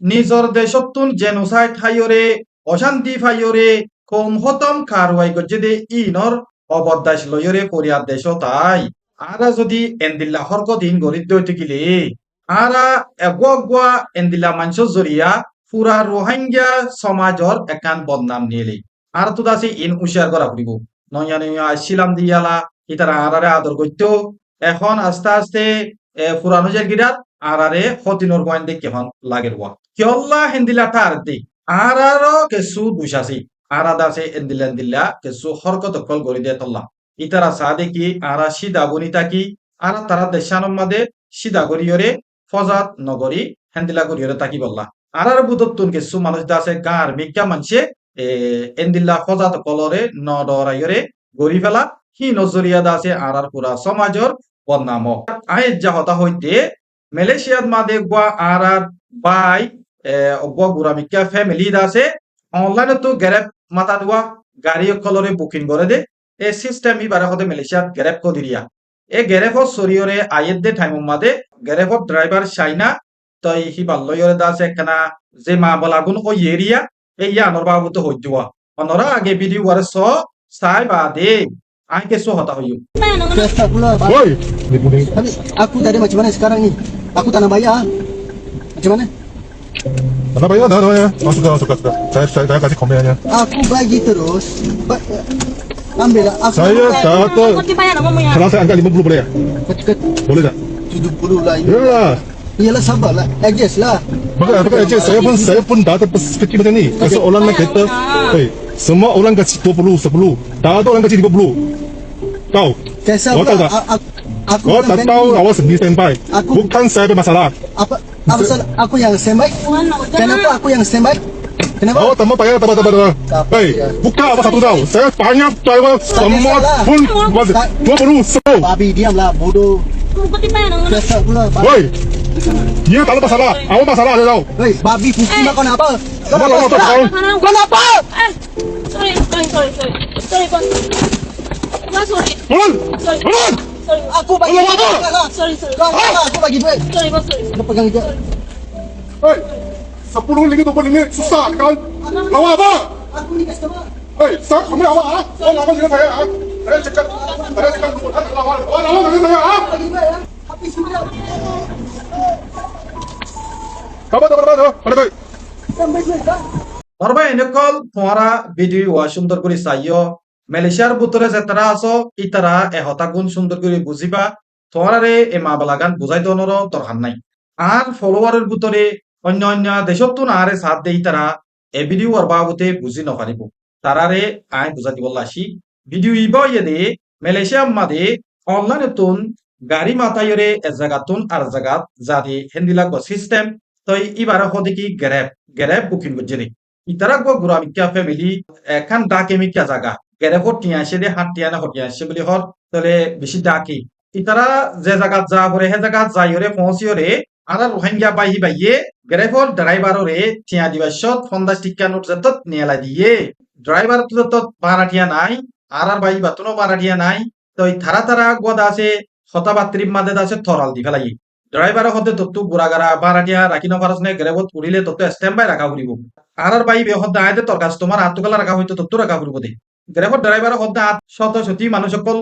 নিজর দেশতুন জেনোসাইড হাইয়রে অশান্তি ফাইয়রে কম হতম কারওয়াই গজ্জেদে ইনর অবদাস লয়রে কোরিয়ার দেশ তাই আরা যদি এন্দিল্লা হরক দিন গরিদ্দ হইতে গেলে আরা এগুয়া এন্দিল্লা মাংস জরিয়া পুরা রোহিঙ্গা সমাজর একান বদনাম নিয়েলে আর তো দাসে ইন উশিয়ার করা ফুরিব নয়া নয়া শিলাম দিয়ালা ইতারা আরারে আদর করতো এখন আস্তে আস্তে পুরানো জায়গিরার আরারে হতিনোর পয়েন্ট দেখে এখন লাগের ওয়া কিয়ল্লা হেন্দিলা টার দি আরারও কেসু দুশাসি আরাদা সে এন্দিলা এন্দিলা কেসু হরকত কল গরি দিয়ে তল্লা ইতারা সাদে কি আরা সিদা বনিতা কি আরা তারা দেশানম মাদে সিদা গরিয়রে ফজাত নগরী হেন্দিলা গরিয়রে তাকি বললা আরার বুদত্তুন কেসু মানুষ দাসে গার মিক্কা মানছে এন্দিল্লা ফজাত কলরে নডরাইয়রে গরি ফেলা হি নজরিয়া দাসে আরার পুরা সমাজর বদনাম আয়ের যা হতা হইতে মালয়েশিয়াত মাদে গুয়া আরার বাই গুয়া গুরামিকা ফ্যামিলি দাসে অনলাইনে তো গ্যারেপ মাতা দুয়া গাড়ি কলরে বুকিং করে দে এ সিস্টেম ইবারে হতে মালয়েশিয়াত গ্যারেপ কদিরিয়া এ গ্যারেফত সরিয়রে আয়ের দে টাইম মাদে গ্যারেফত ড্রাইভার চাইনা তই হি বাল্লয়রে দাসে একখানা যে মা বলাগুন ও এরিয়া এই ইয়ানর বাবু তো হইজুয়া অনরা আগে ভিডিও ওয়ারে স সাই বা দে আইকে সো হতা হইউ Astagfirullah, Pak. Woi, dibunuh. Tapi aku tadi macam mana sekarang ni? Aku tak nak bayar. Macam mana? Kenapa ya? Dah, ya. Sudah. Saya kasih komennya. Aku bagi terus. Ambil lah. Aku Saya kata, Nanti bayar nama mo yan. kalau saya angkat 50 boleh ya? Kat Boleh tak? 70 lah ini. Ya. Iyalah sabar lah. Adjust lah. Bukan aja. Saya pun dah perspektif macam ni. Kalau orang nak kata, semua orang kasih 20, 10. Tak ada orang kasih 50. Tahu? Saya Kau tahu sabar. tak? Aku Kau tak tahu awak sendiri standby. Aku- Bukan saya bermasalah. Apa salah aku yang standby? Kenapa aku yang standby? Kenapa? Oh, tambah payah, tambah. Hei, buka apa satu tahu. Saya banyak driver semua salah. pun 20, 10. Babi diamlah bodoh. Nanti bayar nama. Astagfirullah, Pak. Woi, dia tak ada masalah. Awak masalah ada tahu. Hei, babi putih makan apa? Apa kau? Kenapa? Sorry, bos. Bos, sorry. Turun, Sorry. turun. Sorry. Aku bagi Tolong duit. apa? Sorry. Kau apa? Aku bagi duit. Sorry, bos, sorry. Kau pegang je. Hei, 10 ringgit 20 ringgit susah kan? Awak apa? Aku ni customer. Hei, saya kamu awak ah? Awak apa dengan saya ah? Saya cakap dulu. Awak dengan saya ah? Bagi duit ya. Habis sudah. Kamu ada. Sampai duit dah. ধরবা এনেকল তোমারা video ওয়া সুন্দর করে চাইও মালয়েশিয়ার ভিতরে যেতারা আছো ইতারা এহতা গুণ সুন্দর করে বুঝিবা তোমারে এ মা বালাগান বুঝাই দনর দরকার নাই আর ফলোয়ারের ভিতরে অন্য অন্য দেশত তো আরে সাথ দেই তারা এ ভিডিও আর বাবুতে বুঝি নপারিব তারারে আই বুঝা দিব লাসি ভিডিও ইবা ইয়ে মালয়েশিয়া মাদে অনলাইন তুন গাড়ি মাতাইরে এ জায়গাতুন আর জায়গাত জাদি হেন্দিলা সিস্টেম তই ইবারে হদে কি গ্যারেপ বুকিং করছে itara go gura mikya family kan dake mikya jaga gere hotiya ashe de hatiya na hotiya ashe boli hot tole beshi dake itara je jaga ja bore he jaga jaiyore phonciore ara rohingya bai baiye gere for driver ore tiya diba shot 50 tikka note jatot niela diye driver to baratia nai arar bai batuno baratia nai to thara goda ase hatabatrib made dase thoral di felai driver হতে তত্তু গুড়াগাড়া বারাটিয়া রাখিনো পারসনে গেরেবত পুরিলে তত্তু stand by রাখা ফুরিব আর by বে হদ্দা আইতে তোর customer আত্মকালা রাখা হইতো তত্তু রাখা ফুরিব দে গেরেবত driver হদ্দা শত শতি মানুষ সকল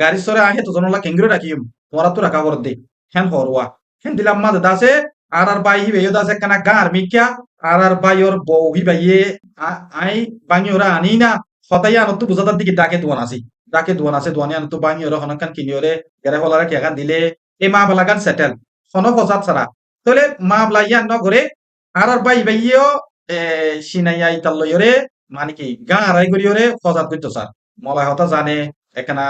গাড়ি সরে আহে তো জনলা কেঙ্গিরো রাখিম তোরা তো রাখা বর দে হেন হরওয়া হেন দিলাম মা দাসে আর বাই বে দাসে কানা গার মিকিয়া আর বাই ওর বউহি বাইয়ে আই বাঙিওরা আনি না হতাইয়া নতু বুঝাতার দিকে ডাকে দুয়ান আছে দুয়ানি আনতু বাঙিওরা হনকান কিনিওরে গেরে হলারে ঠেকান দিলে এ মা বালাগান সেটেল হন ফজাত ছাড়া তাহলে মা বলাইয়া নগরে আর বাই বাইয়েও সিনাইয়া ইতাল লইরে মানে কি গা আড়াই করিওরে ফজাত করতো স্যার মলাই হতা জানে এখানা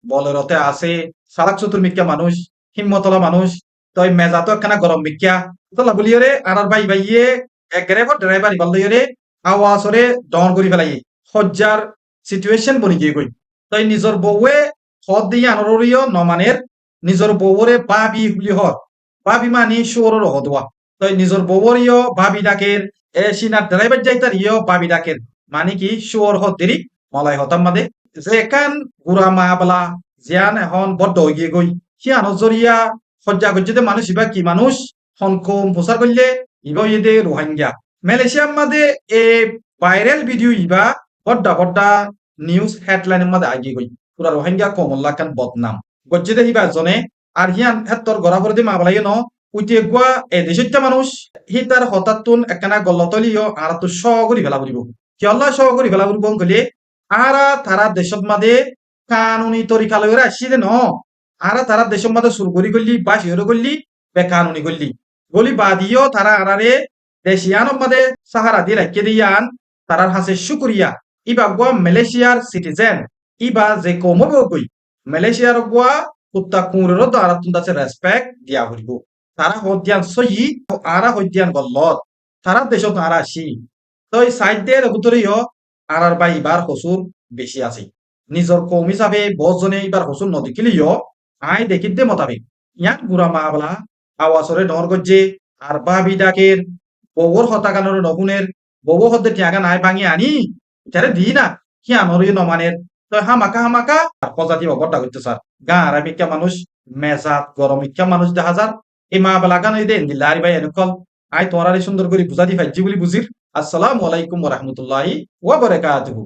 বলেরতে আছে সারাক চতুর মিক্কা মানুষ হিম্মতলা মানুষ তই মেজা তো একখানা গরম মিক্কা তোলা বলিওরে আর বাই বাইয়ে একরে ড্রাইভার ইবাল লইরে আওয়াজরে ডন করি ফেলাই হজ্জার সিচুয়েশন বনি গিয়ে গই তই নিজর বউয়ে হদ দিয়ে আনরিও নমানের নিজর বউরে বাবি বুলি হর বাবি মানি সুরর হদওয়া তই নিজর বউরিও বাবি ডাকের এ সিনার ড্রাইভার যাইতার ইয় বাবি ডাকের মানে কি সুর হদেরি মলাই হতাম মাদে যে একান গুড়া মা বলা জিয়ান এখন বড্ড হয়ে গই সিয়ান জরিয়া সজ্জা গজ্জিতে মানুষ ইবা কি মানুষ হনকম প্রচার করলে ইবা ইদে রোহিঙ্গা মালয়েশিয়ার মাঝে এ ভাইরাল ভিডিও ইবা বড্ডা বড্ডা নিউজ হেডলাইনের মাঝে আগে গই পুরা রোহিঙ্গা কমল্লা কান বদনাম গজ্জে হিবা জনে আর হিয়ান হেত্তর গড়াবর দি মাবলাই ন উইতে গুয়া এ দেশিত্যা মানুষ হি তার হঠাৎ একখানা গল্লতলিও আর তো শ করি ফেলা বুঝিব কি আল্লাহ শ করি ফেলা বুঝব গলে আরা তারা দেশত মাঝে কানুনি তরিকা লইরা আসছে ন আরা তারা দেশের মাঝে সুর করি করলি বা শিওর করলি বে কানুনি করলি গলি বাদিও তারা আরারে দেশিয়ানোর মাঝে সাহারা দিয়ে রাখিয়ে দিয়ান তারার হাসে শুকুরিয়া ইবা গুয়া মালয়েশিয়ার সিটিজেন ইবা যে কমব গই মালয়েশিয়ার গুয়া কুত্তা কুঁরেরও দ্বারা তুন্দাছে রেসপেক্ট দিয়া হইব তারা হদ্যান সহি আরা হদ্যান গল্লত তারা দেশত আরা আসি তো এই সাইডের ভিতরেও আরার বা ইবার হসুর বেশি আছে নিজর কম হিসাবে বজনে ইবার হসুর নদীকিলিও আই দেখিতে মোতাবেক ইয়াক গুড়া মাবলা আওয়াজরে নর গজ্জে আর বা বিডাকের বউর হতাকানোর নগুনের বউ হদ্দে টিয়াগা নাই ভাঙি আনি ইটারে দি না কি আনরি নমানের তো হামাকা আর প্রজাতি অগরটা করতে স্যার গা আরামিকা মানুষ মেজাত গরম ইকা মানুষ দেখা যার এই মা বেলাগান এই দেন দিল্লা আরি ভাই এনকল আই তোমার সুন্দর করে বুঝাতি ফাইজি বলি বুঝির আসসালামু আলাইকুম ওয়া রাহমাতুল্লাহি ওয়া বারাকাতুহু